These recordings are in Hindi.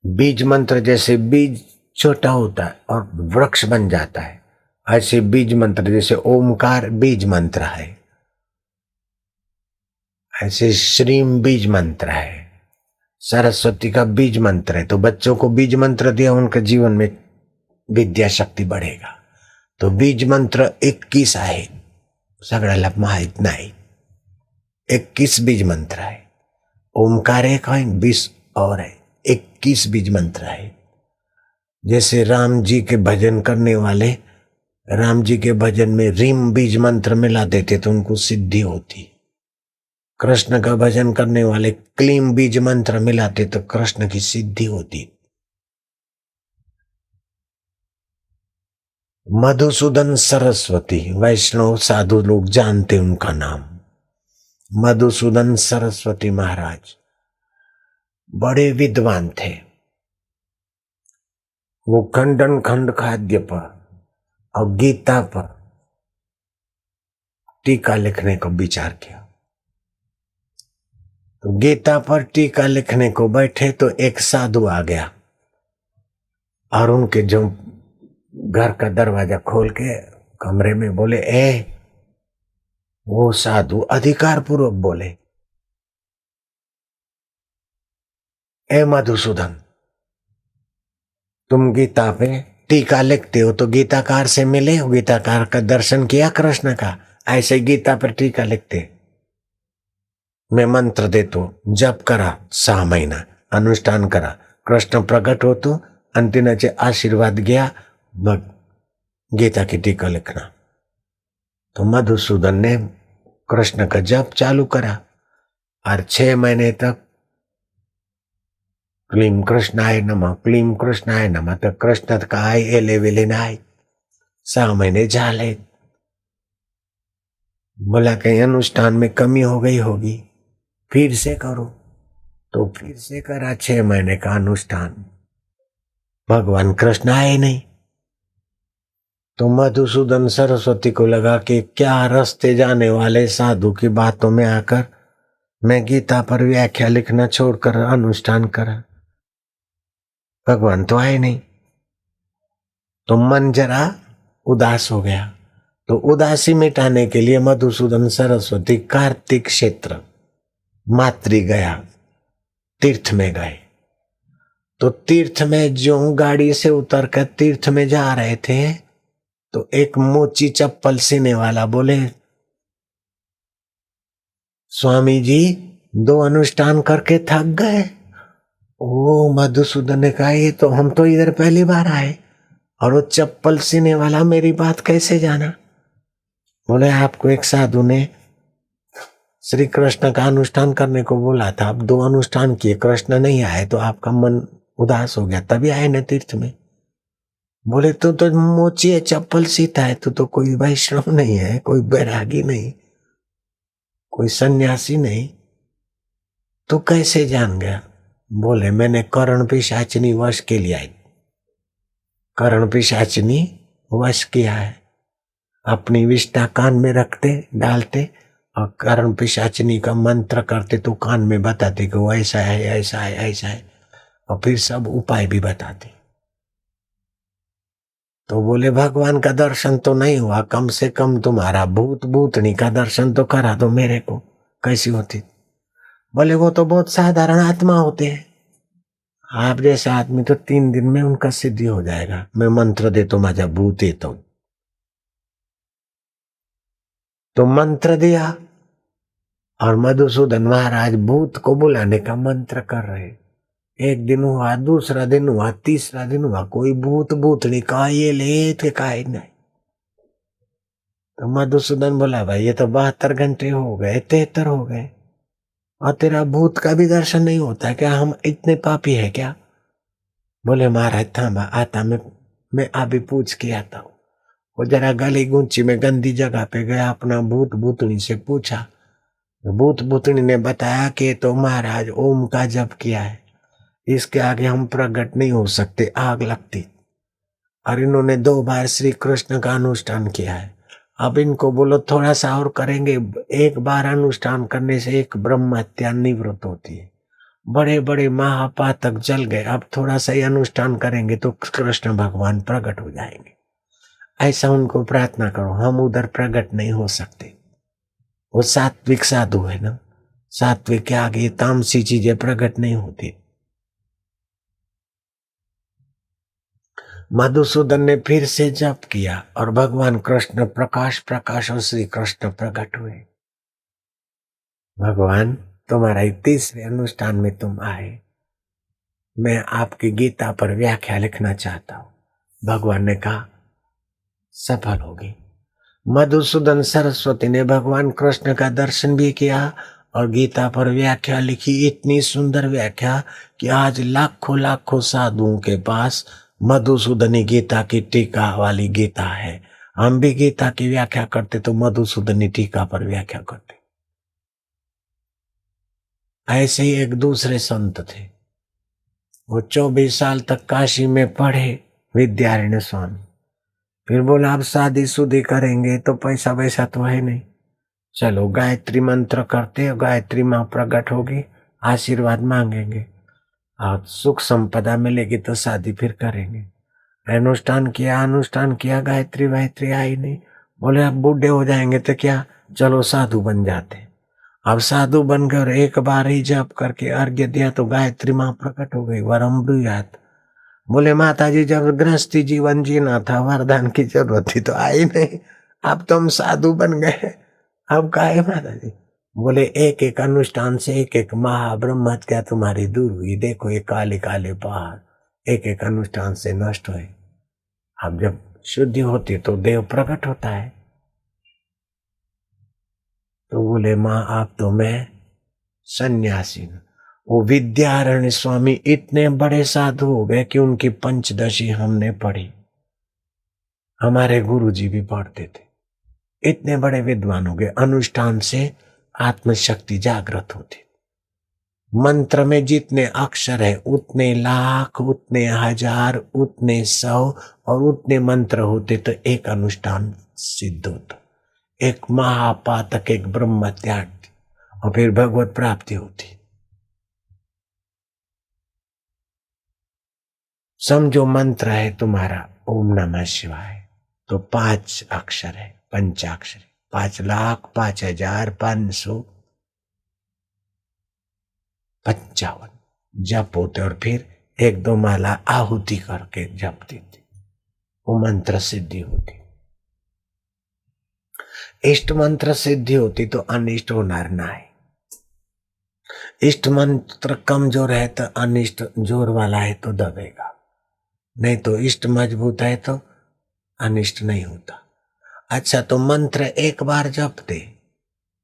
बीज मंत्र जैसे बीज छोटा होता है और वृक्ष बन जाता है, ऐसे बीज मंत्र जैसे ओमकार बीज मंत्र है, ऐसे श्रीम बीज मंत्र है, सरस्वती का बीज मंत्र है। तो बच्चों को बीज मंत्र दिया, उनके जीवन में विद्या शक्ती बढ़ेगा। तो बीज मंत्र 21 आहे, सगळ्याला माहित नाही। 21 बीज मंत्र है। ओमकार एक है, 20 और है, 21 बीज मंत्र है। जैसे राम जी के भजन करने वाले राम जी के भजन में रीम बीज मंत्र मिला देते तो उनको सिद्धि होती। कृष्ण का भजन करने वाले क्लीम बीज मंत्र मिलाते तो कृष्ण की सिद्धि होती। मधुसूदन सरस्वती, वैष्णव साधु लोग जानते उनका नाम। मधुसूदन सरस्वती महाराज बड़े विद्वान थे। वो खंडन खंड खाद्य पर और गीता पर टीका लिखने को विचार किया। तो गीता पर टीका लिखने को बैठे तो एक साधु आ गया और उनके जो घर का दरवाजा खोल के कमरे में बोले, वो साधु अधिकार पूर्वक बोले, ए मधुसूदन, तुम गीता पे टीका लिखते हो तो गीताकार से मिले हो, गीताकार का दर्शन किया कृष्ण का, ऐसे गीता पर टीका लिखते। मैं मंत्र दे तो जप करा 6 महीना अनुष्ठान करा, कृष्ण प्रकट हो तो अंतिनाचे आशीर्वाद गया, गीता की टीका लिखना। तो मधुसूदन ने कृष्ण का जप चालू करा और 6 महीने तक क्लीम कृष्णाय नमः, क्लीम कृष्णाय नमः, तो कृष्ण का आय एले वेले नाय। 6 महीने झाले। बोला कहीं अनुष्ठान में कमी हो गई होगी, फिर से करो। तो फिर से करा 6 महीने का अनुष्ठान, भगवान कृष्ण आए नहीं। तो मधुसूदन सरस्वती को लगा कि क्या रास्ते जाने वाले साधु की बातों में आकर मैं गीता पर व्याख्या लिखना छोड़कर अनुष्ठान करा, भगवान तो आए नहीं। तो मन जरा उदास हो गया। तो उदासी मिटाने के लिए मधुसूदन सरस्वती कार्तिक क्षेत्र मातृ गया, तीर्थ में गए। तो तीर्थ में जो गाड़ी से उतर कर तीर्थ में जा रहे थे तो एक मोची चप्पल सीने वाला बोले, स्वामी जी 2 अनुष्ठान करके थक गए। ओ मधुसूदन ने कहा, ये तो हम तो इधर पहली बार आए और वो चप्पल सीने वाला मेरी बात कैसे जाना। बोले आपको एक साधु ने श्री कृष्ण का अनुष्ठान करने को बोला था, आप 2 अनुष्ठान किए, कृष्ण नहीं आए तो आपका मन उदास हो गया, तभी आए न तीर्थ में। बोले तू तो मोची है, चप्पल सीता है, तू तो कोई वैष्णव नहीं है, कोई बैरागी नहीं, कोई सन्यासी नहीं, तू कैसे जान गया। बोले मैंने कर्ण पिशाचिनी वश के लिए आई, कर्ण पिशाचिनी वश किया है। अपनी विष्ठा कान में रखते डालते और कर्ण पिशाचिनी का मंत्र करते तो कान में बताते कि वो ऐसा है ऐसा है ऐसा है, और फिर सब उपाय भी बताते। तो बोले भगवान का दर्शन तो नहीं हुआ, कम से कम तुम्हारा भूत भूतनी का दर्शन तो करा दो मेरे को, कैसी होती। बोले वो तो बहुत साधारण आत्मा होते हैं, आप जैसे आदमी तो 3 दिन में उनका सिद्धि हो जाएगा, मैं मंत्र दे तो माझा भूत येतो। तो मंत्र दिया और मधुसूदन महाराज भूत को बुलाने का मंत्र कर रहे। 1 दिन हुआ, दूसरा दिन हुआ, तीसरा दिन हुआ, कोई भूत भूतनी का ये ले थे का नहीं। तो मधुसूदन बोला भाई ये तो 72 घंटे हो गए, 73 हो गए और तेरा भूत का भी दर्शन नहीं होता है, क्या हम इतने पापी है क्या। बोले महाराज थामा आता, मैं अभी पूछ के आता हूँ। वो जरा गली गुंची में गंदी जगह पे गया, अपना भूत भूतनी से पूछा। भूत भूतनी ने बताया कि तो महाराज ओम का जप किया है, इसके आगे हम प्रकट नहीं हो सकते, आग लगती। और इन्होंने 2 बार श्री कृष्ण का अनुष्ठान किया है, अब इनको बोलो थोड़ा सा और करेंगे। 1 बार अनुष्ठान करने से एक ब्रह्म हत्या निवृत्त होती है, बड़े बड़े महापातक जल गए, अब थोड़ा सा ही अनुष्ठान करेंगे तो कृष्ण भगवान प्रकट हो जाएंगे। ऐसा उनको प्रार्थना करो, हम उधर प्रकट नहीं हो सकते। वो सात्विक साधु है ना, सात्विक के आगे तामसी चीजें प्रकट नहीं होती। मधुसूदन ने फिर से जप किया और भगवान कृष्ण प्रकाश प्रकाश और श्री कृष्ण प्रकट हुए। भगवान तुम्हारा तीसरे अनुष्ठान में तुम आए, मैं आपकी गीता पर व्याख्या लिखना चाहता हूं। भगवान ने कहा सफल होगी। मधुसूदन सरस्वती ने भगवान कृष्ण का दर्शन भी किया और गीता पर व्याख्या लिखी। इतनी सुंदर व्याख्या कि आज लाखों लाखों साधुओं के पास मधुसूदनी गीता की टीका वाली गीता है। हम भी गीता की व्याख्या करते तो मधुसूदनी टीका पर व्याख्या करते। ऐसे ही एक दूसरे संत थे, वो 24 साल तक काशी में पढ़े, विद्यारण्य स्वामी। फिर बोला अब शादी शुदी करेंगे तो पैसा वैसा तो है नहीं, चलो गायत्री मंत्र करते, गायत्री माँ प्रकट होगी, आशीर्वाद मांगेंगे और सुख संपदा मिलेगी तो शादी फिर करेंगे। अनुष्ठान किया, गायत्री वायत्री आई नहीं। बोले अब बूढ़े हो जाएंगे तो क्या, चलो साधु बन जाते। अब साधु बनकर एक बार ही जप करके अर्घ्य दिया तो गायत्री माँ प्रकट हो गई, वरम ब्रूयात। बोले माता जी जब गृहस्थी जीवन जीना था, वरदान की जरूरत थी तो आई नहीं, अब तुम साधु बन गए, अब का है माता जी। बोले एक एक अनुष्ठान से एक एक महाब्रह्मत्या तुम्हारी दूर हुई, देखो ये काले काले पहाड़ एक एक अनुष्ठान से नष्ट हुए। अब जब शुद्धि होती तो देव प्रकट होता है। तो बोले माँ आप तो मैं सन्यासी हूं। वो विद्यारण्य स्वामी इतने बड़े साधु हो गए कि उनकी पंचदशी हमने पढ़ी, हमारे गुरुजी भी पढ़ते थे। इतने बड़े विद्वान हो गए। अनुष्ठान से आत्मशक्ति जागृत होती। मंत्र में जितने अक्षर है उतने लाख, उतने हजार, उतने 100 और उतने मंत्र होते तो एक अनुष्ठान सिद्ध होता, एक महापातक, एक ब्रह्म त्याग और फिर भगवत प्राप्ति होती। समझो मंत्र है तुम्हारा ओम नमः शिवाय, तो 5 अक्षर है, पंचाक्षरी, 5,00,000, 5,555 जप होते और फिर 1-2 माला आहुति करके जप देते, वो मंत्र सिद्धि होती। इष्ट मंत्र सिद्धि होती तो अनिष्ट होनार ना है। इष्ट मंत्र कमजोर है तो अनिष्ट जोर वाला है तो दबेगा, नहीं तो इष्ट मजबूत है तो अनिष्ट नहीं होता। अच्छा तो मंत्र एक बार जप दे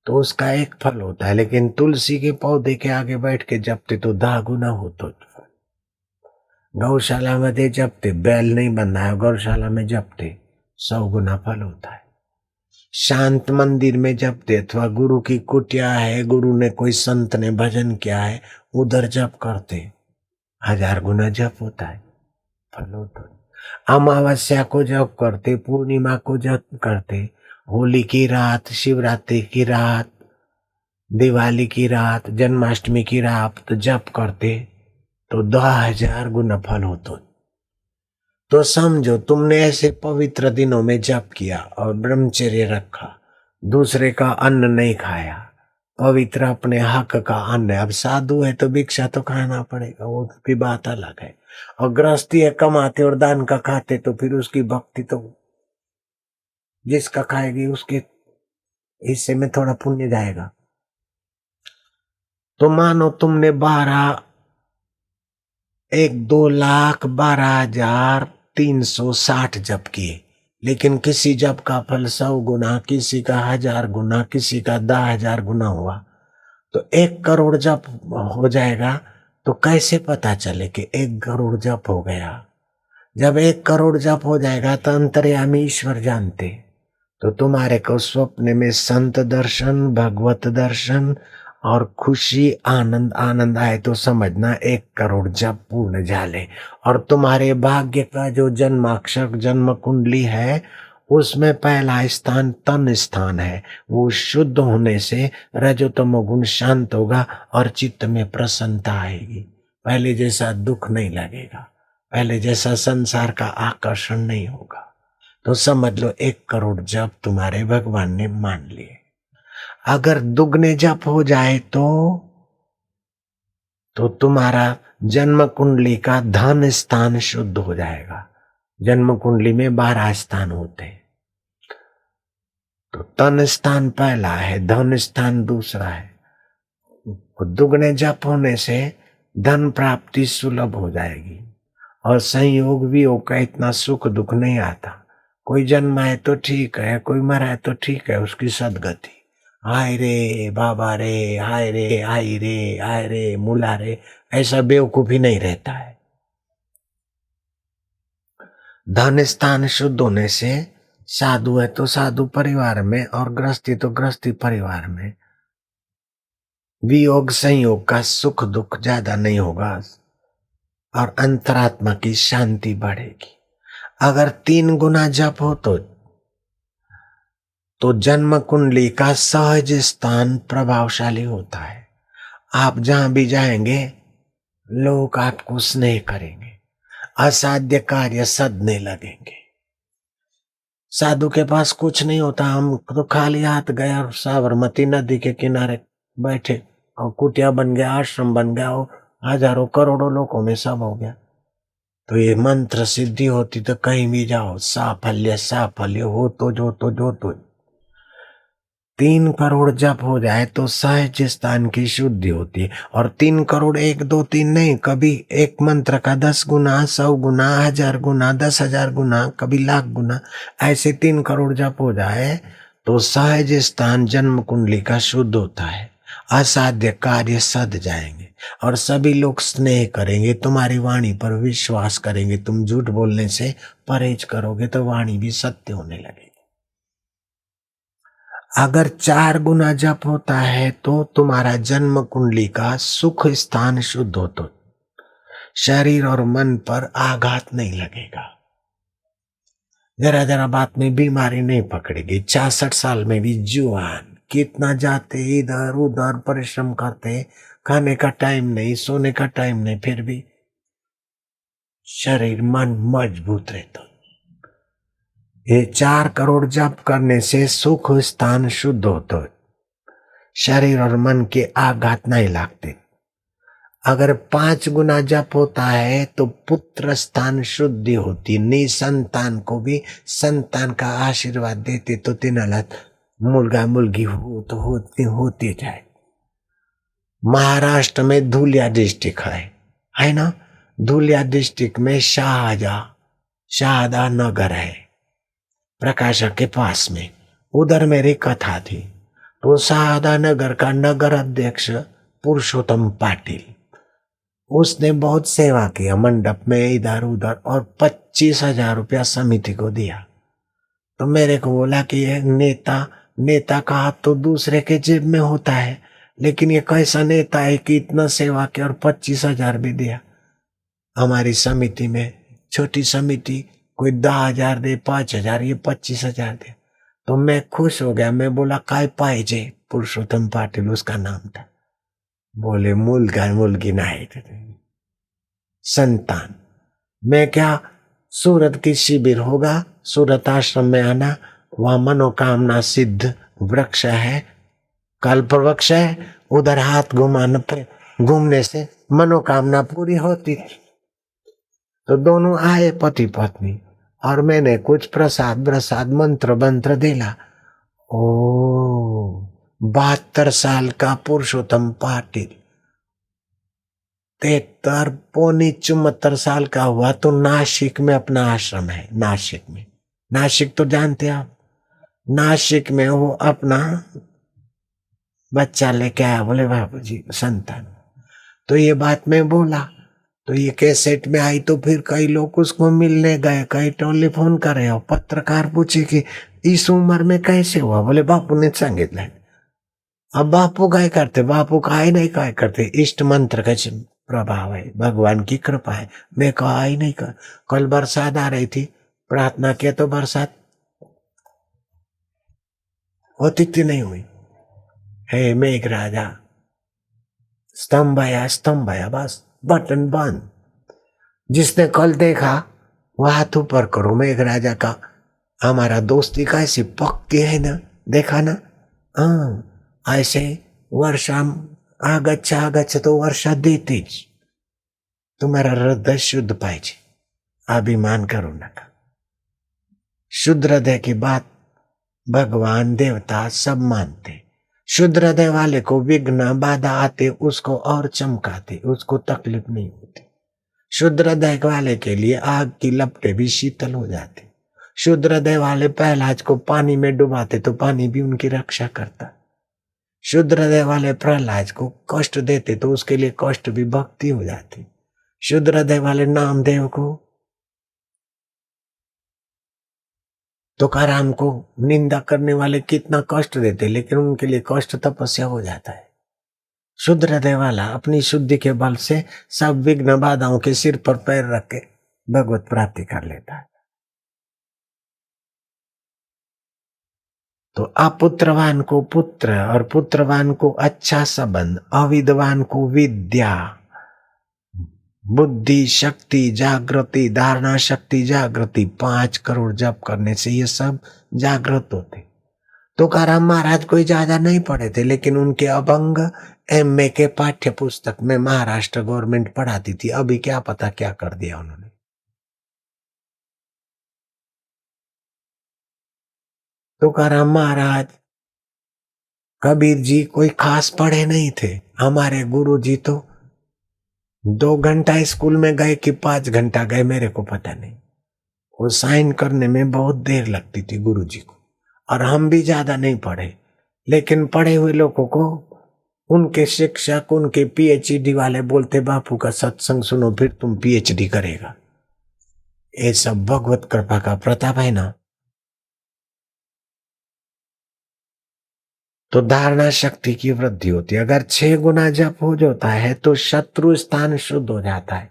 तो उसका एक फल होता है, लेकिन तुलसी के पौधे के आगे बैठ के जपते तो 10 गुना होता फल। गौशाला में दे जपते, बैल नहीं बनना है, गौशाला में जपते 100 गुना फल होता है। शांत मंदिर में जपते अथवा गुरु की कुटिया है, गुरु ने कोई संत ने भजन किया है, उधर जप करते 1000 गुना जप होता है, फल होता है। अमावस्या को जप करते, पूर्णिमा को जप करते, होली की रात, शिवरात्रि की रात, दिवाली की रात, जन्माष्टमी की रात तो जप करते तो 10,000 गुना फल होता। तो समझो तुमने ऐसे पवित्र दिनों में जप किया और ब्रह्मचर्य रखा, दूसरे का अन्न नहीं खाया, पवित्र अपने हक का अन्न है। अब साधु है तो भिक्षा तो खाना पड़ेगा, वो भी बात अलग है। और गृहस्थी है कमाते और दान का खाते तो फिर उसकी भक्ति तो जिसका खाएगी उसके हिस्से में थोड़ा पुण्य जाएगा। तो मानो तुमने 2,12,1360 जप किए, लेकिन किसी जप का फल 100 गुना, किसी का 1000 गुना, किसी का 10,000 गुना हुआ तो 1 करोड़ जप हो जाएगा। तो कैसे पता चले कि 1 करोड़ जप हो गया? जब 1 करोड़ जप हो जाएगा तो अंतर्यामी ईश्वर जानते। तो तुम्हारे को स्वप्न में संत दर्शन, भगवत दर्शन और खुशी, आनंद आनंद आए तो समझना 1 करोड़ जप पूर्ण झाले। और तुम्हारे भाग्य का जो जन्माक्षर, जन्म कुंडली है उसमें पहला स्थान तन स्थान है। वो शुद्ध होने से रजोतमो गुण शांत होगा और चित्त में प्रसन्नता आएगी। पहले जैसा दुख नहीं लगेगा, पहले जैसा संसार का आकर्षण नहीं होगा। तो समझ लो 1 करोड़ जप तुम्हारे भगवान ने मान लिए। अगर दुगने जप हो जाए तो तुम्हारा जन्म कुंडली का धन स्थान शुद्ध हो जाएगा। जन्म कुंडली में 12 स्थान होते हैं, तो तन स्थान पहला है, धन स्थान दूसरा है। दुगने जप होने से धन प्राप्ति सुलभ हो जाएगी और संयोग वियोग का इतना सुख दुख नहीं आता। कोई जन्माए तो ठीक है, कोई मराए तो ठीक है, उसकी सदगति। हाय रे बाबा रे, हाय रे, हाय रे, हाय रे मुला रे, ऐसा बेवकूफी नहीं रहता है। धन स्थान शुद्ध होने से साधु है तो साधु परिवार में और गृहस्थी तो गृहस्थी परिवार में वियोग संयोग का सुख दुख ज्यादा नहीं होगा और अंतरात्मा की शांति बढ़ेगी। अगर 3 गुना जप हो तो जन्म कुंडली का सहज स्थान प्रभावशाली होता है। आप जहां भी जाएंगे लोग आपको स्नेह करेंगे, असाध्य कार्य सदने लगेंगे। साधु के पास कुछ नहीं होता, हम तो खाली हाथ गए और साबरमती नदी के किनारे बैठे और कुटिया बन गया, आश्रम बन गया और हजारों करोड़ों लोगों में सब हो गया। तो ये मंत्र सिद्धि होती तो कहीं भी जाओ साफल्य साफल्य हो तो जो तो जो तो। 3 करोड़ जप हो जाए तो सहज स्थान की शुद्धि होती है। और 3 करोड़ 1 2 3 नहीं, कभी एक मंत्र का 10 गुना 100 गुना 1000 गुना 10,000 गुना कभी लाख गुना ऐसे 3 करोड़ जप हो जाए तो सहज स्थान जन्म कुंडली का शुद्ध होता है। असाध्य कार्य सद जाएंगे और सभी लोग स्नेह करेंगे, तुम्हारी वाणी पर विश्वास करेंगे। तुम झूठ बोलने से परहेज करोगे तो वाणी भी सत्य होने लगेगी। अगर 4 गुना जप होता है तो तुम्हारा जन्म कुंडली का सुख स्थान शुद्ध हो तो शरीर और मन पर आघात नहीं लगेगा, जरा जरा बात में बीमारी नहीं पकड़ेगी। 66 साल में भी जुआन, कितना जाते इधर उधर परिश्रम करते, खाने का टाइम नहीं, सोने का टाइम नहीं, फिर भी शरीर मन मजबूत रहता। ये 4 करोड़ जप करने से सुख स्थान शुद्ध होता, शरीर और मन के आघात नहीं लगते। अगर 5 गुना जप होता है तो पुत्र स्थान शुद्धि होती, निसंतान को भी संतान का आशीर्वाद देते तो तिनाला मुलगा मुलगी हो तो होती जाए। महाराष्ट्र में धुलिया डिस्ट्रिक्ट है ना, धुलिया डिस्ट्रिक्ट में शाहदा नगर है, प्रकाशक के पास में। उधर मेरी कथा थी तो शाहदा नगर का नगर अध्यक्ष पुरुषोत्तम पाटिल, उसने बहुत सेवा किया मंडप में इधर उधर और 25,000 रुपया समिति को दिया। तो मेरे को बोला कि ये नेता का हाथ तो दूसरे के जेब में होता है, लेकिन ये कैसा नेता है कि इतना सेवा किया और 25,000 भी दिया। हमारी समिति में छोटी समिति, कोई 10,000 दे, 5,000, ये 25,000 दे। तो मैं खुश हो गया। मैं बोला काय पाहिजे, पुरुषोत्तम पाटिल उसका नाम था। बोले मुलगी नहीं संतान। मैं क्या, सूरत की शिविर होगा, सूरत आश्रम में आना, वहां मनोकामना सिद्ध वृक्ष है, कल्प वृक्ष है, उधर हाथ घूमने से मनोकामना पूरी होती। तो दोनों आए पति पत्नी और मैंने कुछ प्रसाद मंत्र दिला। ओ 72 साल का पुरुषोत्तम पाटिल 73 पौनी 74 साल का हुआ तो नासिक में अपना आश्रम है। नासिक तो जानते हैं आप, नासिक में वो अपना बच्चा लेके आया। बोले बाबू जी संतान। तो ये बात मैं बोला तो ये कैसेट में आई तो फिर कई लोग उसको मिलने गए, कई टेलीफोन करे और पत्रकार पूछे कि इस उम्र में कैसे हुआ। बोले बापू ने सांगितलं। अब बापू काय करते, बापू काय नहीं काय करते, इष्ट मंत्र का प्रभाव है, भगवान की कृपा है। मैं कहा ही नहीं कर। कल बरसात आ रही थी, प्रार्थना किया तो बरसात वो तिथि नहीं हुई। हे मेघ राजा, स्तंभ आया, बस बटन बंद। जिसने कल देखा वह हाथ ऊपर करो। मेघ राजा का हमारा दोस्ती कैसी पक्की है ना, देखा ना। हाँ, ऐसे वर्षा आगच्छ तो वर्षा देतीच। तुम्हारा हृदय शुद्ध पाहिजे, अभिमान करू नका। शुद्ध हृदय की बात भगवान देवता सब मानते। शुद्ध हृदय वाले को विघ्न बाधा आते उसको और चमकाते, उसको तकलीफ नहीं होती। शुद्ध हृदय वाले के लिए आग की लपटें भी शीतल हो जाती। शुद्ध हृदय वाले प्रहलाद को पानी में डुबाते तो पानी भी उनकी रक्षा करता। शुद्ध हृदय वाले प्रहलाद को कष्ट देते तो उसके लिए कष्ट भी भक्ति हो जाती। शुद्ध हृदय वाले नामदेव को, तुकाराम को निंदा करने वाले कितना कष्ट देते, लेकिन उनके लिए कष्ट तपस्या हो जाता है। शुद्ध हृदय वाला अपनी शुद्धि के बल से सब विघ्न बाधाओं के सिर पर पैर रख के भगवत प्राप्ति कर लेता है। तो अपुत्रवान को पुत्र और पुत्रवान को अच्छा संबंध, अविद्वान को विद्या, बुद्धि शक्ति जागृति, धारणा शक्ति जागृति, 5 करोड़ जप करने से ये सब जागृत होते। तुकाराम महाराज कोई ज्यादा नहीं पढ़े थे, लेकिन उनके अभंग एमए के पाठ्य पुस्तक में महाराष्ट्र गवर्नमेंट पढ़ाती थी। अभी क्या पता क्या कर दिया उन्होंने। तुकाराम महाराज, कबीर जी कोई खास पढ़े नहीं थे। हमारे गुरु जी तो 2 घंटा स्कूल में गए कि 5 घंटा गए, मेरे को पता नहीं। वो साइन करने में बहुत देर लगती थी गुरु जी को। और हम भी ज्यादा नहीं पढ़े, लेकिन पढ़े हुए लोगों को उनके शिक्षक, उनके पीएचडी वाले बोलते बापू का सत्संग सुनो फिर तुम पीएचडी करेगा। ये सब भगवत कृपा का प्रताप है ना। तो धारणा शक्ति की वृद्धि होती है। अगर 6 गुना जप हो जाता है तो शत्रु स्थान शुद्ध हो जाता है।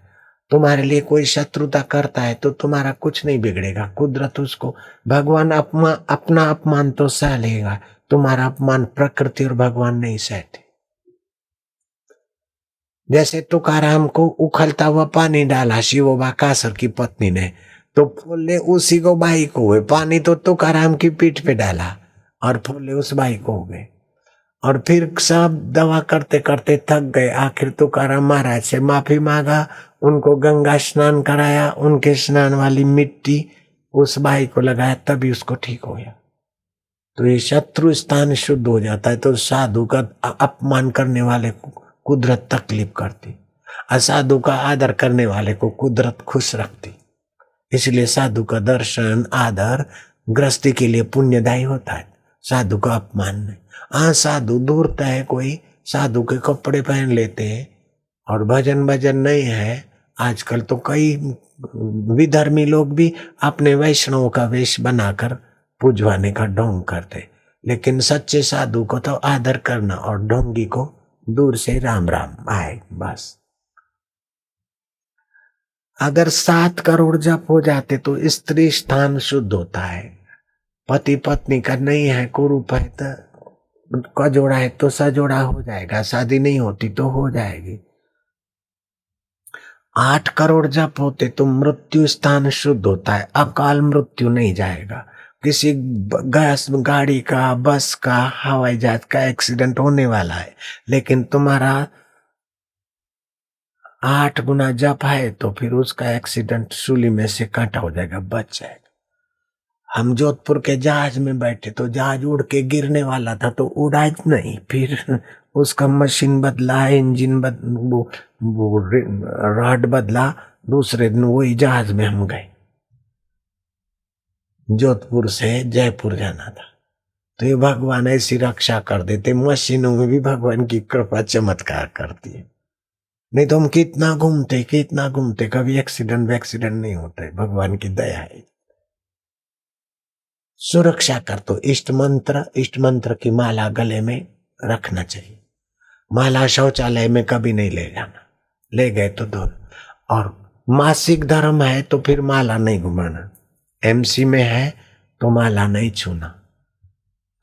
तुम्हारे लिए कोई शत्रुता करता है तो तुम्हारा कुछ नहीं बिगड़ेगा। कुदरत उसको, भगवान अपना अपमान तो सह लेगा, तुम्हारा अपमान प्रकृति और भगवान नहीं सहते। जैसे तुकाराम को उखलता हुआ पानी डाला शिवोबा कासर की पत्नी ने, तो फूले उसी को बाई को हुए। पानी तो तुकाराम की पीठ पे डाला और फूले उस बाई को हो गए। और फिर सब दवा करते करते थक गए। आखिर तुकाराम महाराज से माफी मांगा, उनको गंगा स्नान कराया, उनके स्नान वाली मिट्टी उस बाई को लगाया, तभी उसको ठीक हो गया। तो ये शत्रु स्थान शुद्ध हो जाता है। तो साधु का अपमान करने वाले को कुदरत तकलीफ करती, असाधु का आदर करने वाले को कुदरत खुश रखती। इसलिए साधु का दर्शन आदर गृहस्थी के लिए पुण्यदायी होता है, साधु का अपमान नहीं। हाँ, साधु दूरता है, कोई साधु के कपड़े पहन लेते हैं और भजन नहीं है। आजकल तो कई विधर्मी लोग भी अपने वैष्णव का वेश बनाकर पूजवाने का ढोंग करते, लेकिन सच्चे साधु को तो आदर करना और ढोंगी को दूर से राम राम आए बस। अगर 7 करोड़ जप हो जाते तो स्त्री स्थान शुद्ध होता है। पति पत्नी का नहीं है, कुरूप है तो कजोड़ा है तो सजोड़ा हो जाएगा, शादी नहीं होती तो हो जाएगी। 8 करोड़ जप होते तो मृत्यु स्थान शुद्ध होता है, अकाल मृत्यु नहीं जाएगा। किसी गैस गाड़ी का, बस का, हवाई जहाज का एक्सीडेंट होने वाला है, लेकिन तुम्हारा 8 गुना जप है तो फिर उसका एक्सीडेंट सूली में से काटा हो जाएगा, बच जाएगा। हम जोधपुर के जहाज में बैठे तो जहाज उड़ के गिरने वाला था तो उड़ा नहीं, फिर उसका मशीन बदला, इंजन वो रॉड बदला, दूसरे दिन वही जहाज में हम गए। जोधपुर से जयपुर जाना था। तो ये भगवान ऐसी रक्षा कर देते, मशीनों में भी भगवान की कृपा चमत्कार करती है। नहीं तो हम कितना घूमते, कभी एक्सीडेंट नहीं होते, भगवान की दया है। सुरक्षा कर तो इष्ट मंत्र की माला गले में रखना चाहिए। माला शौचालय में कभी नहीं ले जाना, ले गए तो दो। और मासिक धर्म है तो फिर माला नहीं घुमाना, एमसी में है तो माला नहीं छूना।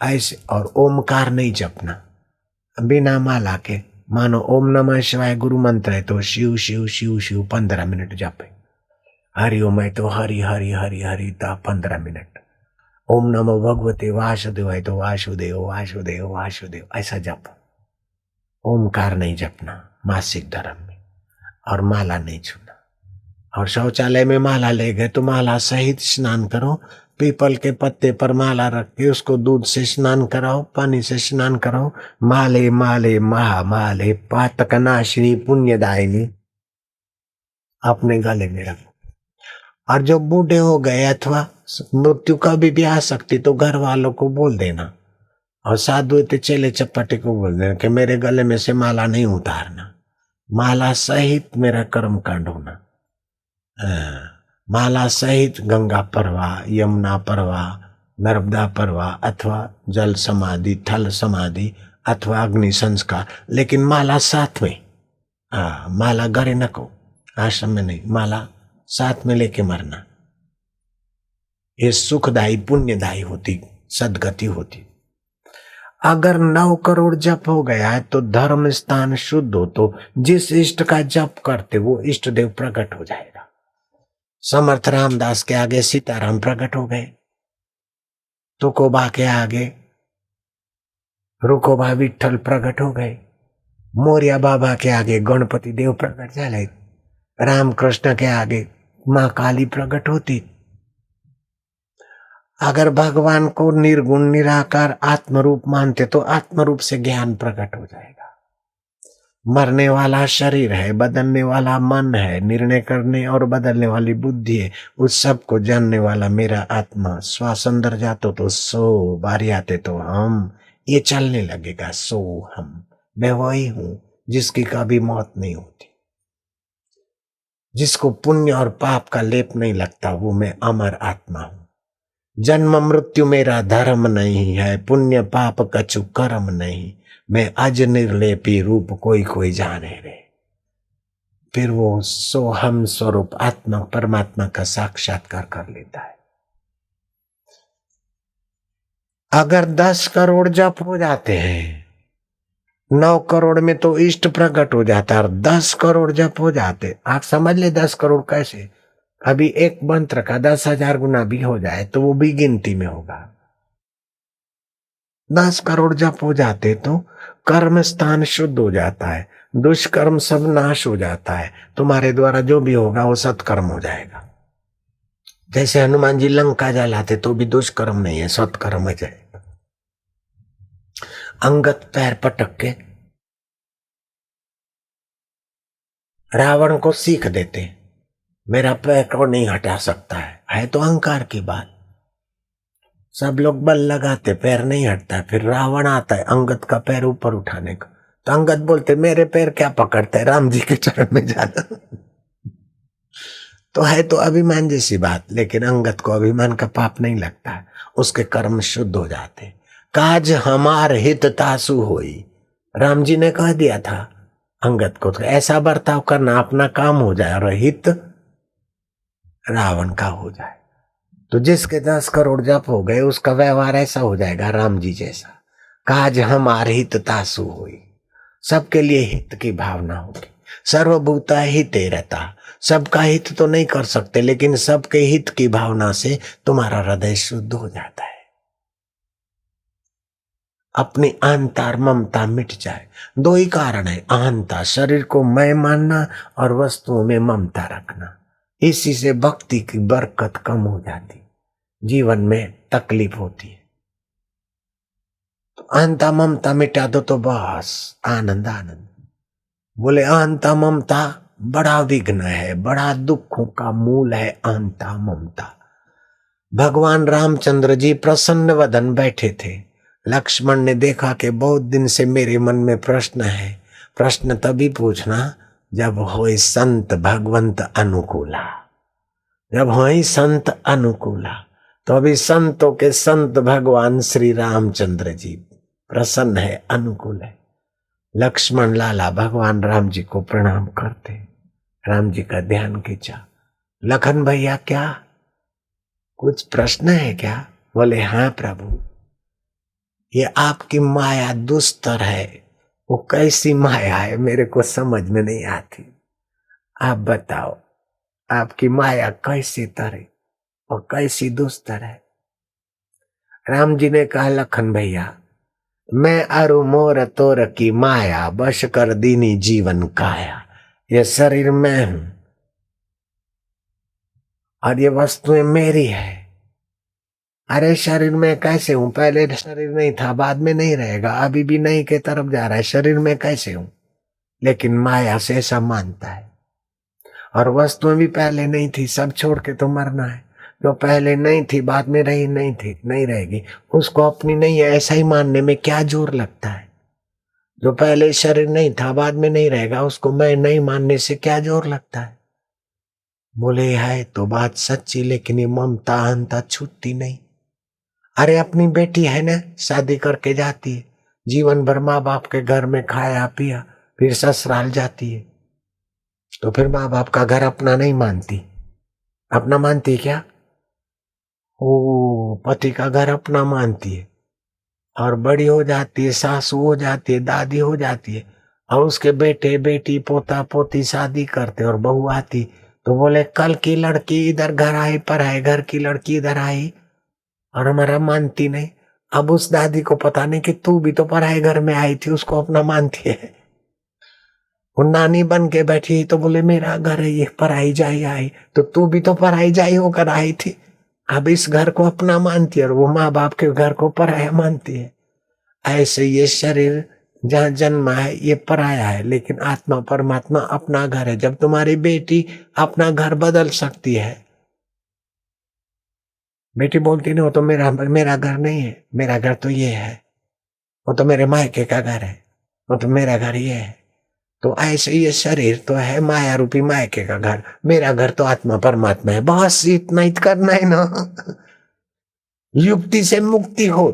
ऐसे। और ओमकार नहीं जपना बिना माला के। मानो ओम नमः शिवाय गुरु मंत्र है तो शिव शिव शिव शिव 15 मिनट जपे। हरि ओम है तो हरि हरि हरि हरि 15 मिनट। ओम नमो भगवते वासुदेव है तो वासुदेव वासुदेव वासुदेव ऐसा जप। ओमकार नहीं जपना मासिक धर्म में। और माला नहीं छूना। और शौचालय में माला ले गए तो माला सहित स्नान करो। पीपल के पत्ते पर माला रख के उसको दूध से स्नान कराओ, पानी से स्नान कराओ। माले माले महामाले पातक नाशिनी पुण्यदायिनी अपने गले में रखो। और जो बूढ़े हो गए अथवा मृत्यु कभी भी आ सकती तो घर वालों को बोल देना। और साधु इतने चेले चपाटे को बोल देना कि मेरे गले में से माला नहीं उतारना, माला सहित मेरा कर्म कांड होना। माला सहित गंगा परवा, यमुना परवा, नर्मदा परवा अथवा जल समाधि, थल समाधि अथवा अग्नि संस्कार, लेकिन माला साथ में। माला घरे न को, आश्रम में नहीं, माला साथ में लेके मरना। ये सुखदायी पुण्यदायी होती, सदगति होती। अगर 9 करोड़ जप हो गया है तो धर्म स्थान शुद्ध हो तो जिस इष्ट का जप करते वो इष्ट देव प्रकट हो जाएगा। समर्थ रामदास के आगे सीताराम प्रकट हो गए, तुकोबा के आगे रुकोबा विठल प्रकट हो गए, मोरिया बाबा के आगे गणपति देव प्रकट झाले, रामकृष्ण के आगे मां काली प्रकट होती। अगर भगवान को निर्गुण निराकार आत्मरूप मानते तो आत्मरूप से ज्ञान प्रकट हो जाएगा। मरने वाला शरीर है, बदलने वाला मन है, निर्णय करने और बदलने वाली बुद्धि है, उस सब को जानने वाला मेरा आत्मा। श्वास अंदर जातो तो सो, बारी आते तो हम, ये चलने लगेगा सो हम। मैं वही हूं जिसकी कभी मौत नहीं होती, जिसको पुण्य और पाप का लेप नहीं लगता, वो मैं अमर आत्मा हूं। जन्म मृत्यु मेरा धर्म नहीं है, पुण्य पाप कछु कर्म नहीं, मैं अज निर्लेपी रूप कोई कोई जाने रे। फिर वो सोहम स्वरूप आत्मा परमात्मा का साक्षात्कार कर लेता है। अगर 10 करोड़ जप हो जाते हैं, 9 करोड़ में तो इष्ट प्रकट हो जाता है, और 10 करोड़ जप हो जाते, आप समझ ले 10 करोड़ कैसे। अभी एक मंत्र का 10,000 गुना भी हो जाए तो वो भी गिनती में होगा। 10 करोड़ जप हो जाते तो कर्म स्थान शुद्ध हो जाता है, दुष्कर्म सब नाश हो जाता है, तुम्हारे द्वारा जो भी होगा वो सत्कर्म हो जाएगा। जैसे हनुमान जी लंका जलाते तो भी दुष्कर्म नहीं है, सत्कर्म हो जाएगा। अंगद पैर पटक के रावण को सीख देते, मेरा पैर को नहीं हटा सकता है तो अहंकार की बात। सब लोग बल लगाते, पैर नहीं हटता, फिर रावण आता है अंगद का पैर ऊपर उठाने का, तो अंगद बोलते मेरे पैर क्या पकड़ता है, राम जी के चरण में जाना। तो है तो अभिमान जैसी बात, लेकिन अंगद को अभिमान का पाप नहीं लगता है, उसके कर्म शुद्ध हो जाते। काज हमार हित तासु होई, राम जी ने कह दिया था अंगद को, तो ऐसा बर्ताव करना अपना काम हो जाए और हित रावण का हो जाए। तो जिसके 10 करोड़ जप हो गए उसका व्यवहार ऐसा हो जाएगा राम जी जैसा। काज हमारे हित तासु होई, सबके लिए हित की भावना होगी। सर्वभूता हिते रहता, सबका हित तो नहीं कर सकते, लेकिन सबके हित की भावना से तुम्हारा हृदय शुद्ध हो जाता है। अपनी अहंता ममता मिट जाए। 2 ही कारण है, अहंता शरीर को मैं मानना और वस्तुओं में ममता रखना। इसी से भक्ति की बरकत कम हो जाती, जीवन में तकलीफ होती है। तो अहंता ममता मिटा दो तो बस आनंद आनंद। बोले अहंता ममता बड़ा विघ्न है, बड़ा दुखों का मूल है अहंता ममता। भगवान रामचंद्र जी प्रसन्न वदन बैठे थे। लक्ष्मण ने देखा कि बहुत दिन से मेरे मन में प्रश्न है, प्रश्न तभी पूछना जब होए संत भगवंत अनुकूला, जब होए संत अनुकूला। तो अभी संतों के संत भगवान श्री रामचंद्र जी प्रसन्न है, अनुकूल है। लक्ष्मण लाला भगवान राम जी को प्रणाम करते, राम जी का ध्यान खींचा। लखन भैया क्या कुछ प्रश्न है क्या? बोले हाँ प्रभु। ये आपकी माया दुस्तर है। वो कैसी माया है मेरे को समझ में नहीं आती। आप बताओ आपकी माया कैसी तरह और कैसी दुस्तर है। राम जी ने कहा लखन भैया मैं अरु मोर तोर की माया बश कर दीनी जीवन काया। ये शरीर में हूं और ये वस्तुएं मेरी है। अरे शरीर में कैसे हूं? पहले शरीर नहीं था, बाद में नहीं रहेगा, अभी भी नहीं के तरफ जा रहा है। शरीर में कैसे हूं? लेकिन माया से ऐसा मानता है। और वस्तुएं भी पहले नहीं थी, सब छोड़ के तो मरना है। जो पहले नहीं थी बाद में रही नहीं थी नहीं रहेगी, उसको अपनी नहीं है ऐसा ही मानने में क्या जोर लगता है। जो पहले शरीर नहीं था बाद में नहीं रहेगा, उसको मैं नहीं मानने से क्या जोर लगता है। बोले है तो बात सच्ची, लेकिन ये ममता अहंता छूटती नहीं। अरे अपनी बेटी है ना, शादी करके जाती है, जीवन भर माँ बाप के घर में खाया पिया, फिर ससुराल जाती है, तो फिर माँ बाप का घर अपना नहीं मानती। अपना मानती क्या? ओ पति का घर अपना मानती है। और बड़ी हो जाती है, सासू हो जाती है, दादी हो जाती है, और उसके बेटे बेटी पोता पोती शादी करते और बहू आती, तो बोले कल की लड़की इधर घर आई, पराए घर की लड़की इधर आई और हमारा मानती नहीं। अब उस दादी को पता नहीं कि तू भी तो पराए घर में आई थी, उसको अपना मानती है। वो नानी बन के बैठी तो बोले मेरा घर है ये, पराई जाई आई, तो तू भी तो पराई जाई होकर आई थी। अब इस घर को अपना मानती है और वो माँ बाप के घर को पराया मानती है। ऐसे ये शरीर जहाँ जन्मा है ये पराया है, लेकिन आत्मा परमात्मा अपना घर है। जब तुम्हारी बेटी अपना घर बदल सकती है, बेटी बोलती नहीं वो तो मेरा मेरा घर नहीं है, मेरा घर तो ये है, वो तो मेरे मायके का घर है, वो तो मेरा घर ये है। तो ऐसे ये शरीर तो है माया रूपी मायके का घर, मेरा घर तो आत्मा परमात्मा है। बस इतना ही करना है ना। युक्ति से मुक्ति हो,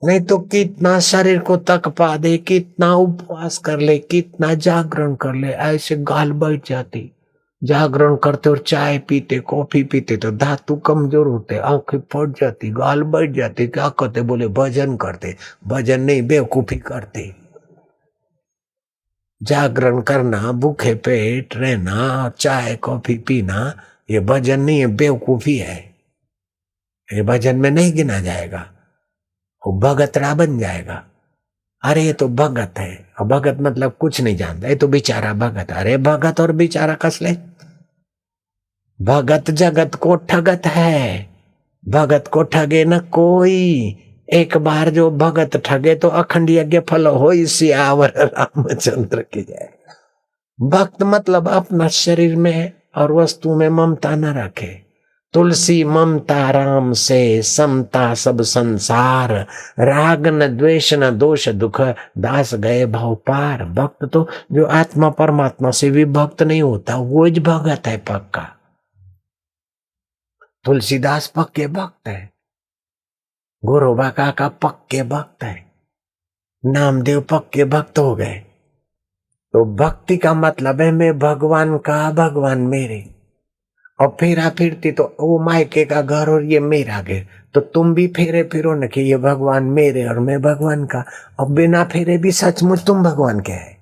नहीं तो कितना शरीर को तक पा दे, कितना उपवास कर ले, कितना जागरण कर ले, ऐसे गाल बैठ जाती। जागरण करते और चाय पीते कॉफी पीते तो धातु कमजोर होते, आंखें फट जाती, गाल बैठ जाती। क्या करते? बोले भजन करते। भजन नहीं, बेवकूफी करते। जागरण करना, भूखे पेट रहना, चाय कॉफी पीना, ये भजन नहीं है, बेवकूफी है। ये भजन में नहीं गिना जाएगा, वो भगतड़ा बन जाएगा। अरे ये तो भगत है, और भगत मतलब कुछ नहीं जानता, ये तो बेचारा भगत। अरे भगत और बेचारा कसले? भगत जगत को ठगत है, भगत को ठगे न कोई। एक बार जो भगत ठगे तो अखंड यज्ञ फल हो। सियावर रामचंद्र की जय। भक्त मतलब अपना शरीर में और वस्तु में ममता न रखे। तुलसी ममता राम से, समता सब संसार, राग न द्वेष न दोष दुख, दास गए भव पार। भक्त तो जो आत्मा परमात्मा से भी भक्त नहीं होता, वो ही भगत है पक्का। तुलसीदास पक्के भक्त है, गोरोबा काका पक्के भक्त है, नामदेव पक्के भक्त हो गए। तो भक्ति का मतलब है मैं भगवान का, भगवान मेरे। और फेरा फिरती तो वो मायके का घर और ये मेरा घर, तो तुम भी फेरे फिरो न कि ये भगवान मेरे और मैं भगवान का। और बिना फेरे भी सचमुच तुम भगवान के है।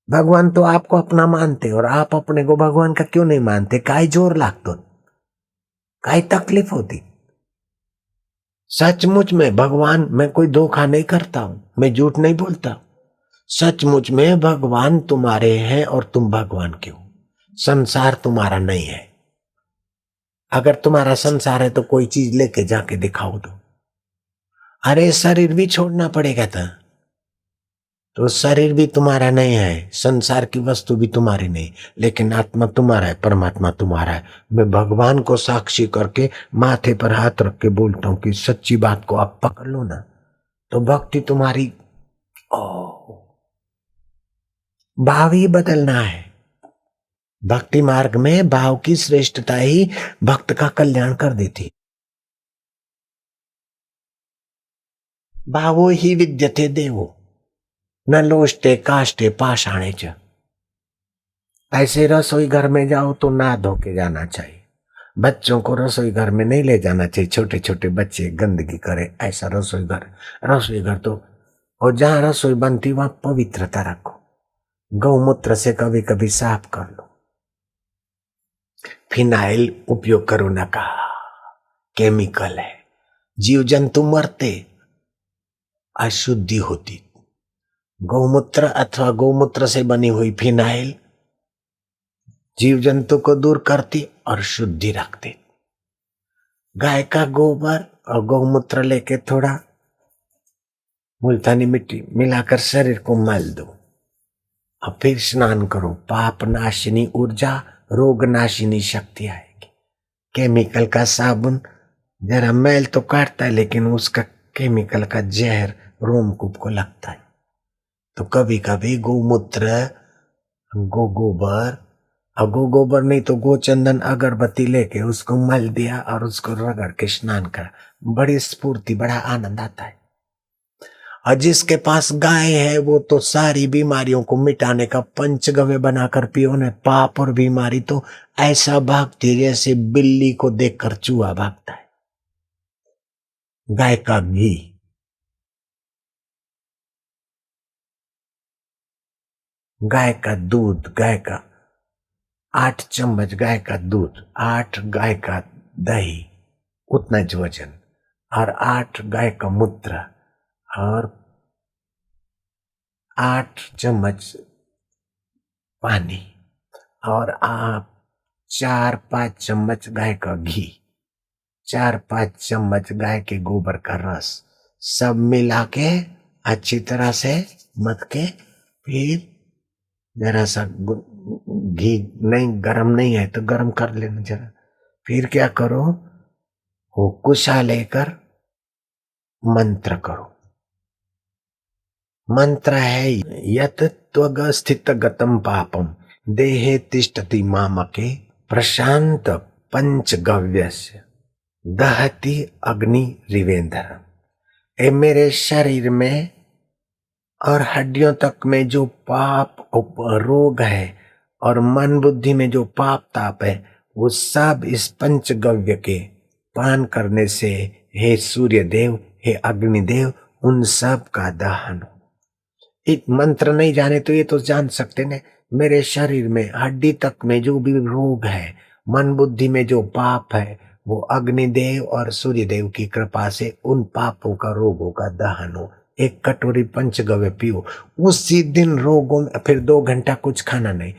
भगवान तो आपको अपना मानते और आप अपने को भगवान का क्यों नहीं मानते? काई जोर लागतो, काई तकलीफ होती? सचमुच में भगवान, मैं कोई धोखा नहीं करता हूं, मैं झूठ नहीं बोलता। सचमुच में भगवान तुम्हारे हैं और तुम भगवान के हो। संसार तुम्हारा नहीं है। अगर तुम्हारा संसार है तो कोई चीज लेके जाके दिखाओ दो। अरे शरीर भी छोड़ना पड़ेगा था, तो शरीर भी तुम्हारा नहीं है, संसार की वस्तु भी तुम्हारी नहीं, लेकिन आत्मा तुम्हारा है, परमात्मा तुम्हारा है। मैं भगवान को साक्षी करके माथे पर हाथ रख के बोलता हूं कि सच्ची बात को आप पकड़ लो ना, तो भक्ति तुम्हारी भाव ही बदलना है। भक्ति मार्ग में भाव की श्रेष्ठता ही भक्त का कल्याण कर देती। भावो ही विद्यते देवो न लोष्टे काष्टे पाषाणे च। ऐसे रसोई घर में जाओ तो ना धो के जाना चाहिए। बच्चों को रसोई घर में नहीं ले जाना चाहिए, छोटे छोटे बच्चे गंदगी करे ऐसा रसोई घर तो, और जहां रसोई बनती वहां पवित्रता रखो, गौमूत्र से कभी कभी साफ कर लो, फिनाइल उपयोग करो न कहा, केमिकल है, जीव जंतु मरते, अशुद्धि होती। गौमूत्र अथवा गौमूत्र से बनी हुई फिनाइल जीव जंतु को दूर करती और शुद्धि रखती। गाय का गोबर और गौमूत्र लेके थोड़ा मुल्तानी मिट्टी मिलाकर शरीर को मल दो और फिर स्नान करो। पाप नाशिनी ऊर्जा, रोग नाशिनी शक्ति आएगी। केमिकल का साबुन जरा मैल तो काटता है, लेकिन उसका केमिकल का जहर रोमकूप को लगता है। तो कभी कभी गौमूत्र, गोबर, और गोबर नहीं तो गोचंदन अगरबत्ती लेके उसको मल दिया और उसको रगड़ के स्नान करा, बड़ी स्फूर्ति, बड़ा आनंद आता है। और जिसके पास गाय है वो तो सारी बीमारियों को मिटाने का पंचगव्य बनाकर पियो ने, पाप और बीमारी तो ऐसा भागती जैसे बिल्ली को देखकर चूहा भागता है। गाय का घी, गाय का दूध, गाय का 8 चम्मच गाय का दूध, 8 गाय का दही, उतना ज वजन, और 8 गाय का मूत्र, और 8 चम्मच पानी, और आप 4-5 चम्मच गाय का घी, 4-5 चम्मच गाय के गोबर का रस, सब मिला के अच्छी तरह से मत के, फिर जरा सा घी नहीं, गरम नहीं है तो गरम कर लेना जरा। फिर क्या करो, वो कुशा लेकर मंत्र करो। मंत्र है यत त्वग स्थित गतम पापम देहे तिष्ठति मामके प्रशांत पंचगव्यस्य दहति अग्नि रिवेंद्र। ए मेरे शरीर में और हड्डियों तक में जो पाप रोग है और मन बुद्धि में जो पाप ताप है, वो सब इस पंचगव्य के पान करने से, हे सूर्य देव, हे अग्निदेव, उन सब का दहन हो। एक मंत्र नहीं जाने तो ये तो जान सकते ने, मेरे शरीर में हड्डी तक में जो भी रोग है, मन बुद्धि में जो पाप है, वो अग्निदेव और सूर्यदेव की कृपा से उन पापों का, रोगों का दहन हो। एक कटोरी पंचगव्य पियो, उसी दिन रोगों में, फिर 2 घंटा कुछ खाना नहीं,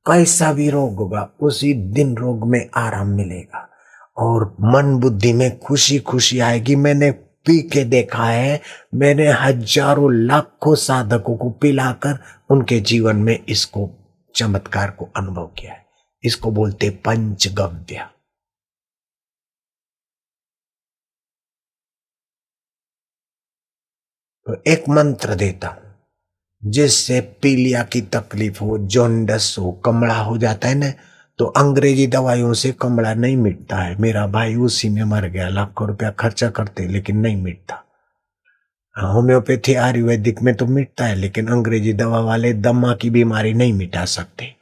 कैसा भी रोग होगा उसी दिन रोग में आराम मिलेगा और मन बुद्धि में खुशी खुशी आएगी। मैंने पी के देखा है, मैंने हजारों लाखों साधकों को पिलाकर उनके जीवन में इसको चमत्कार को अनुभव किया है। इसको बोलते पंचगव्य। तो एक मंत्र देता हूं जिससे पीलिया की तकलीफ हो, जॉन्डस हो, कमड़ा हो जाता है ना, तो अंग्रेजी दवाइयों से कमड़ा नहीं मिटता है। मेरा भाई उसी में मर गया, लाखों रुपया खर्चा करते लेकिन नहीं मिटता। होम्योपैथी आयुर्वेदिक में तो मिटता है, लेकिन अंग्रेजी दवा वाले दमा की बीमारी नहीं मिटा सकते।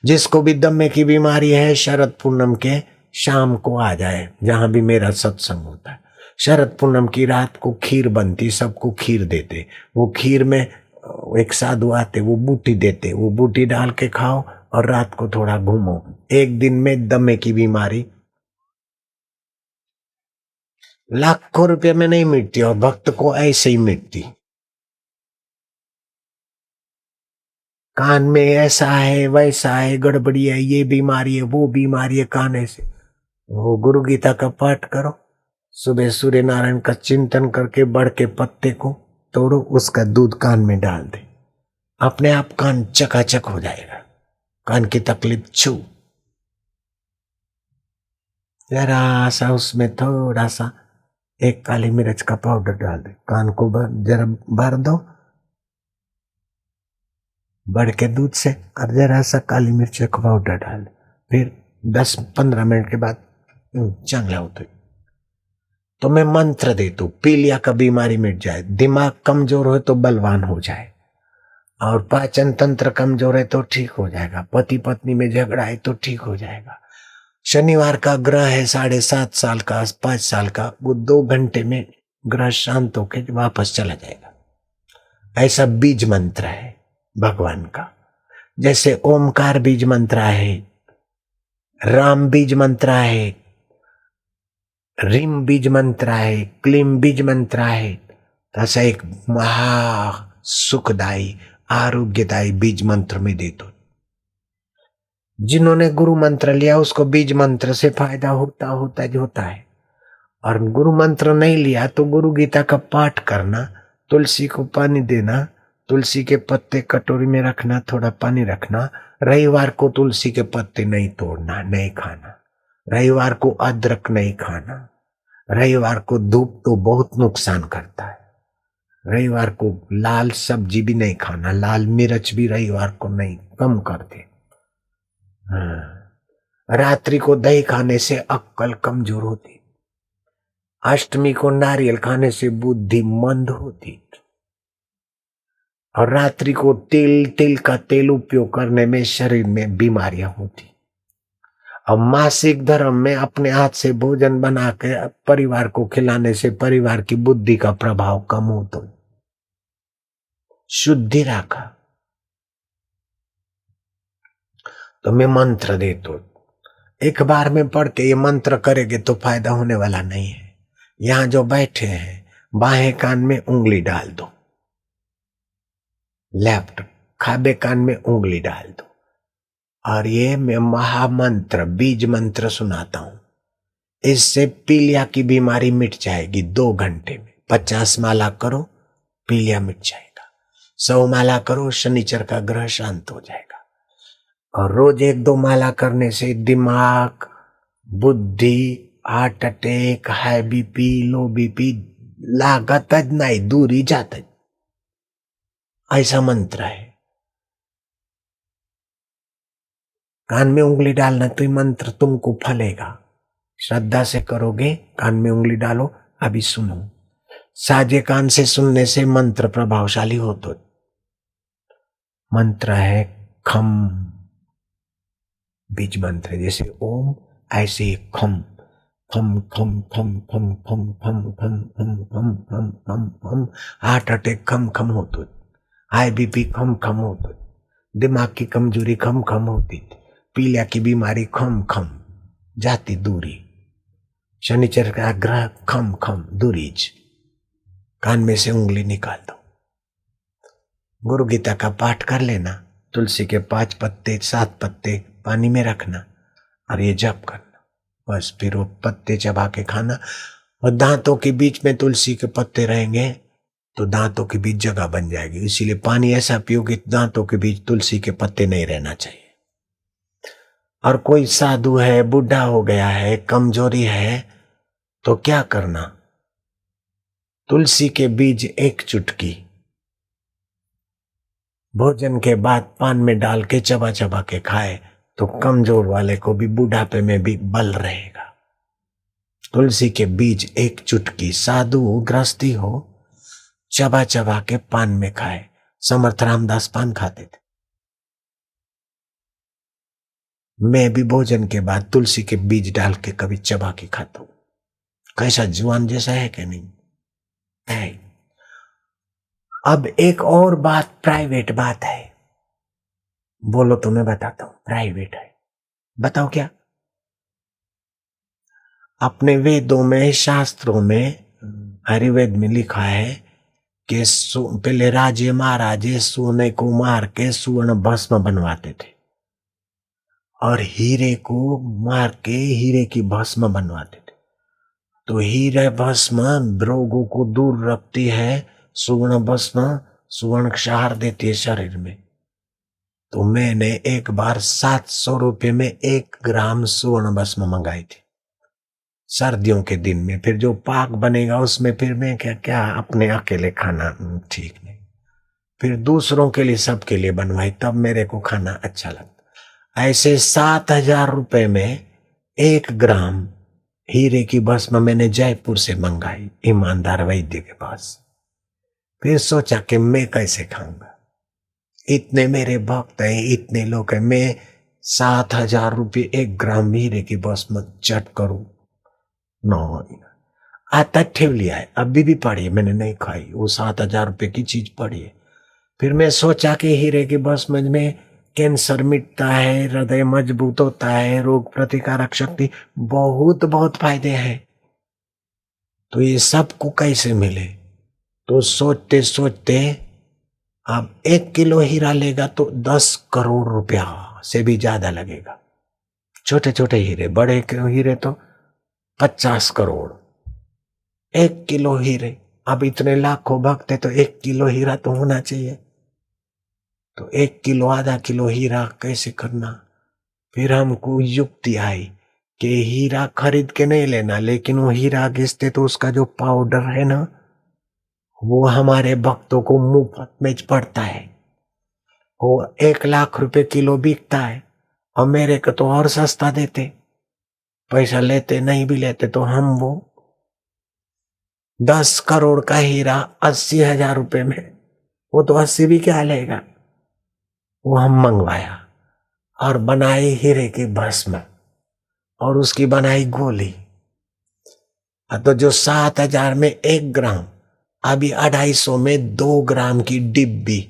जिसको भी दमे की बीमारी है, शरद पूनम के शाम को आ जाए, जहां भी मेरा सत्संग होता है। शरद पूनम की रात को खीर बनती, सबको खीर देते। वो खीर में एक साधु आते, वो बूटी देते, वो बूटी डाल के खाओ और रात को थोड़ा घूमो। एक दिन में दमे की बीमारी लाखों रुपए में नहीं मिटती और भक्त को ऐसे ही मिटती। कान में ऐसा है, वैसा है, गड़बड़ी है, ये बीमारी है, वो बीमारी है, कान से वो गुरु गीता का पाठ करो, सुबह सूर्य नारायण का चिंतन करके बड़ के पत्ते को तोड़ो, उसका दूध कान में डाल दे, अपने आप कान चकाचक हो जाएगा। कान की तकलीफ छू, जरा सा उसमें थोड़ा सा एक काली मिर्च का पाउडर डाल दे, कान को जरा भर दो बढ़ के दूध से, और जरा सा काली मिर्च का पाउडर डाल दे, फिर 10-15 मिनट के बाद चांगला होता। तो मैं मंत्र दे दू, पीलिया का बीमारी मिट जाए, दिमाग कमजोर हो तो बलवान हो जाए, और पाचन तंत्र कमजोर है तो ठीक हो जाएगा, पति पत्नी में झगड़ा है तो ठीक हो जाएगा, शनिवार का ग्रह है 7.5 साल का, 5 साल का, वो 2 घंटे में ग्रह शांत होकर वापस चला जाएगा। ऐसा बीज मंत्र है भगवान का। जैसे ओमकार बीज मंत्र है, राम बीज मंत्र है, रीम बीज मंत्र है, क्लीम बीज मंत्र है, तसा एक महा सुखदायी आरोग्यदायी बीज मंत्र में दे दो। जिन्होंने गुरु मंत्र लिया उसको बीज मंत्र से फायदा होता है। और गुरु मंत्र नहीं लिया तो गुरु गीता का पाठ करना, तुलसी को पानी देना, तुलसी के पत्ते कटोरी में रखना, थोड़ा पानी रखना। रविवार को तुलसी के पत्ते नहीं तोड़ना, नहीं खाना। रविवार को अदरक नहीं खाना। रविवार को धूप तो बहुत नुकसान करता है। रविवार को लाल सब्जी भी नहीं खाना, लाल मिर्च भी रविवार को नहीं, कम कर दे। रात्रि को दही खाने से अक्ल कमजोर होती। अष्टमी को नारियल खाने से बुद्धि मंद होती। और रात्रि को तिल का तेल उपयोग करने में शरीर में बीमारियां होती। अब मासिक धर्म में अपने हाथ से भोजन बना के परिवार को खिलाने से परिवार की बुद्धि का प्रभाव कम होता। शुद्धि रखा। तो मैं मंत्र दे तो एक बार में पढ़ के ये मंत्र करेंगे तो फायदा होने वाला नहीं है। यहां जो बैठे हैं बाएं कान में उंगली डाल दो, लेफ्ट खाबे कान में उंगली डाल दो, और ये मैं महामंत्र बीज मंत्र सुनाता हूं। इससे पीलिया की बीमारी मिट जाएगी 2 घंटे में। 50 माला करो, पीलिया मिट जाएगा। 100 माला करो, शनिचर का ग्रह शांत हो जाएगा। और रोज 1-2 माला करने से दिमाग, बुद्धि, हार्ट अटैक, हाई बीपी, लो बीपी लागत ज नहीं, दूरी जात। ऐसा मंत्र है। कान में उंगली डालना तो ये मंत्र तुमको फलेगा। श्रद्धा से करोगे, कान में उंगली डालो। अभी सुनो, साजे कान से सुनने से मंत्र प्रभावशाली हो। तो मंत्र है खम, बीज मंत्र। जैसे ओम ऐसे ही खम खम खम खम खम खम खम खम खम खम खम खम खम। हार्ट अटैक खम खम होतो, हाई बीपी खम खम होतो, दिमाग की कमजोरी खम खम होती, पीलिया की बीमारी खम खम जाती दूरी, शनिचर का ग्रह खम खम दूरीज। कान में से उंगली निकाल दो। गुरु गीता का पाठ कर लेना। तुलसी के 5 पत्ते 7 पत्ते पानी में रखना और ये जप करना। बस फिर वो पत्ते चबा के खाना। और दांतों के बीच में तुलसी के पत्ते रहेंगे तो दांतों के बीच जगह बन जाएगी। इसीलिए पानी ऐसा पियो कि दांतों के बीच तुलसी के पत्ते नहीं रहना चाहिए। और कोई साधु है, बूढ़ा हो गया है, कमजोरी है, तो क्या करना? तुलसी के बीज 1 चुटकी भोजन के बाद पान में डाल के चबा चबा के खाए तो कमजोर वाले को भी बुढ़ापे में भी बल रहेगा। तुलसी के बीज 1 चुटकी, साधु हो, गृहस्थी हो, चबा चबा के पान में खाए। समर्थ रामदास पान खाते थे। मैं भी भोजन के बाद तुलसी के बीज डाल के कभी चबा के खाता हूं। कैसा जुआन जैसा है कि नहीं है? अब एक और बात, प्राइवेट बात है, बोलो तो मैं बताता हूं। प्राइवेट है, बताओ क्या? अपने वेदों में, शास्त्रों में, आयुर्वेद में लिखा है कि पहले राजे महाराजे सोने को मार के सुवर्ण भस्म बनवाते थे और हीरे को मार के हीरे की भस्म बनवाते थे। तो हीरे भस्म रोगों को दूर रखती है, सुवर्ण भस्म सुवर्ण क्षार देती है शरीर में। तो मैंने एक बार 700 रुपये में 1 ग्राम सुवर्ण भस्म मंगाई थी सर्दियों के दिन में। फिर जो पाक बनेगा उसमें फिर मैं क्या अपने अकेले खाना ठीक नहीं, फिर दूसरों के लिए, सबके लिए बनवाई, तब मेरे को खाना अच्छा लगता। ऐसे 7,000 रुपये में 1 ग्राम हीरे की भस्म मैंने जयपुर से मंगाई, ईमानदार वैद्य के पास। फिर सोचा कि मैं कैसे खाऊंगा, इतने मेरे भक्त हैं, इतने लोग हैं, मैं 7,000 रुपये 1 ग्राम हीरे की बस में चट करूं। नहीं, आता ठेवली है, अभी भी पड़ी है, मैंने नहीं खाई। वो 7,000 रुपये की चीज पड़ी है। फिर मैं सोचा कि हीरे की बस में कैंसर मिटता है, हृदय मजबूत होता है, रोग प्रतिकारक शक्ति, बहुत बहुत फायदे हैं। तो ये सबको कैसे मिले? तो सोचते सोचते अब 1 किलो हीरा लेगा तो 10 करोड़ रुपया से भी ज्यादा लगेगा। छोटे छोटे हीरे, बड़े हीरे तो 50 करोड़। 1 किलो हीरे, अब इतने लाखों भक्त है तो 1 किलो हीरा तो होना चाहिए। तो 1 किलो, आधा किलो हीरा कैसे करना? फिर हमको युक्ति आई कि हीरा खरीद के नहीं लेना, लेकिन वो हीरा घिसते तो उसका जो पाउडर है ना, वो हमारे भक्तों को मुफ्त में पड़ता है। वो 1 लाख रुपए किलो बिकता है और मेरे को तो और सस्ता देते। पैसा लेते नहीं भी लेते तो हम वो 10 करोड़ का हीरा 80,000 रुपए में, वो तो 80 भी क्या लेगा, वो हम मंगवाया और बनाई हीरे की भस्म और उसकी बनाई गोली। तो जो 7,000 में 1 ग्राम, अभी 250 में 2 ग्राम की डिब्बी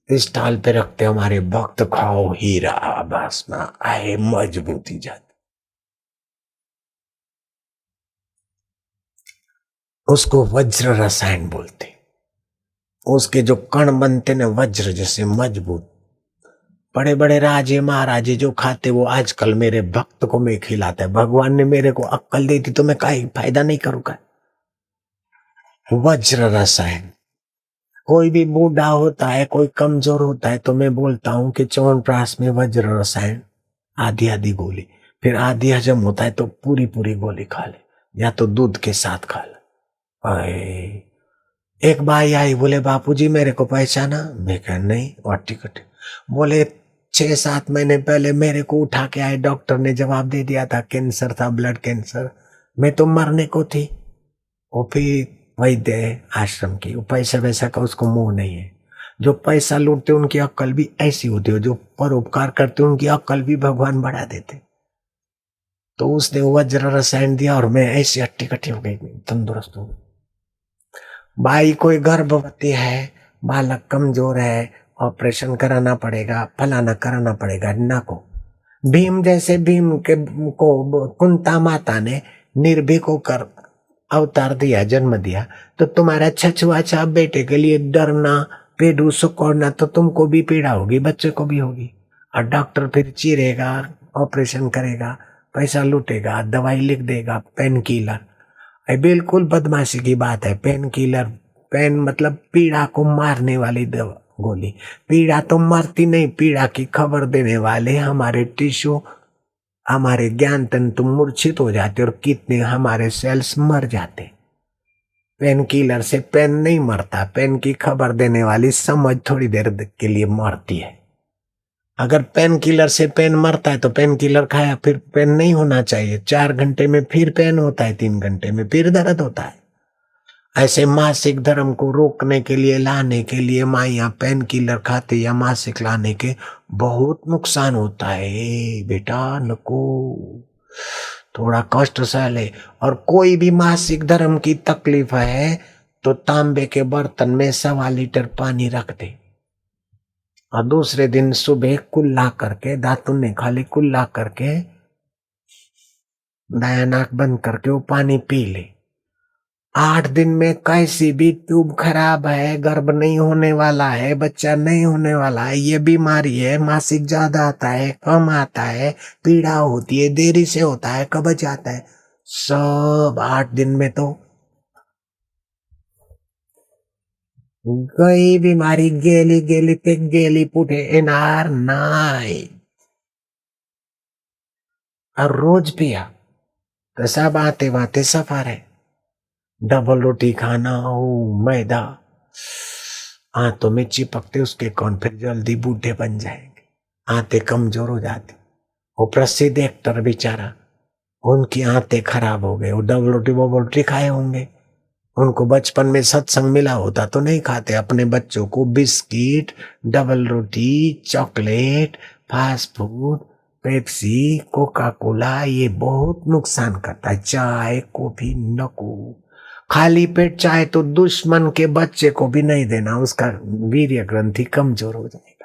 स्टॉल पे रखते हमारे भक्त। खाओ हीरा भस्म, आए मजबूती जाती। उसको वज्र रसायन बोलते। उसके जो कण बनते ना वज्र जैसे मजबूत। बड़े बड़े राजे महाराजे जो खाते वो आजकल मेरे भक्त को मैं खिलाता है। भगवान ने मेरे को अक्ल दी थी तो मैं काहे फायदा नहीं करूंगा। वज्र रसायन। कोई भी बूढ़ा होता है, कोई कमजोर होता है तो मैं बोलता हूं कि च्यवनप्राश में वज्र रसायन आधी आधी गोली, फिर आधी हजम होता है तो पूरी पूरी गोली खा ले, या तो दूध के साथ खा ले। एक भाई आई, बोले बापूजी मेरे को पहचाना? मैं कहा नहीं, और टिकट। बोले 6-7 महीने पहले मेरे को उठा के आए, डॉक्टर ने जवाब दे दिया था कैंसर था, ब्लड कैंसर, मैं तो मरने को थी। वो फिर वैद्य आश्रम की, वो पैसा वैसा का उसको मुंह नहीं है। जो पैसा लूटते उनकी अक्ल भी ऐसी होती है, जो परोपकार करते उनकी अक्ल भी भगवान बढ़ा देते। तो उसने वज्र रसायन दिया और मैं ऐसी हट्टी कट्टी हो गई, तंदुरुस्त हो गई। भाई कोई गर्भवती है, बालक कमजोर है, ऑपरेशन कराना पड़ेगा, फलाना कराना पड़ेगा ना को। भीम जैसे भीम के को कुंता माता ने निर्भीक होकर अवतार दिया, जन्म दिया, तो तुम्हारा छछुआछा बेटे के लिए डरना, पेड़ू सुकोड़ना, तो तुमको भी पीड़ा होगी, बच्चे को भी होगी। और डॉक्टर फिर चीरेगा, ऑपरेशन करेगा, पैसा लूटेगा, दवाई लिख देगा, पेन किलर। बिल्कुल बदमाशी की बात है। पेन किलर, पेन मतलब पीड़ा को मारने वाली दवा, गोली। पीड़ा तो मरती नहीं, पीड़ा की खबर देने वाले हमारे टिश्यू, हमारे ज्ञान तंतु मूर्छित हो जाते और कितने हमारे सेल्स मर जाते। पेन किलर से पेन नहीं मरता, पेन की खबर देने वाली समझ थोड़ी देर के लिए मरती है। अगर पेन किलर से पेन मरता है तो पेन किलर खाया, फिर पेन नहीं होना चाहिए। 4 घंटे में फिर पेन होता है, 3 घंटे में फिर दर्द होता है। ऐसे मासिक धर्म को रोकने के लिए, लाने के लिए माइया पेन किलर खाते या मासिक लाने के बहुत नुकसान होता है। बेटा नको, थोड़ा कष्ट सह ले। और कोई भी मासिक धर्म की तकलीफ है तो तांबे के बर्तन में 1.25 लीटर पानी रख दे और दूसरे दिन सुबह कुल्ला करके, दातुन ने खाली कुल्ला करके दाया नाक बंद करके वो पानी पी ले। 8 दिन में कैसी भी ट्यूब खराब है, गर्भ नहीं होने वाला है, बच्चा नहीं होने वाला है, ये बीमारी है, मासिक ज्यादा आता है, कम आता है, पीड़ा होती है, देरी से होता है, कब्ज आता है, सब 8 दिन में तो गई बीमारी, गेली गेली ते गेली, पुढे येणार नाही। और रोज पिया तो सब आते बाते सफर है। डबल रोटी खाना हो, मैदा आंतों में चिपकते, उसके कौन फिर जल्दी बूढ़े बन जाएंगे, आंतें कमजोर हो जाती। वो प्रसिद्ध एक्टर बेचारा, उनकी आंतें खराब हो गए, वो डबल रोटी खाए होंगे। उनको बचपन में सत्संग मिला होता तो नहीं खाते। अपने बच्चों को बिस्किट, डबल रोटी, chocolate, fast food, Pepsi, Coca Cola ये बहुत नुकसान करता है। चाय, कॉफी नको। खाली पेट चाय तो दुश्मन के बच्चे को भी नहीं देना, उसका वीर्य ग्रंथि कमजोर हो जाएगी।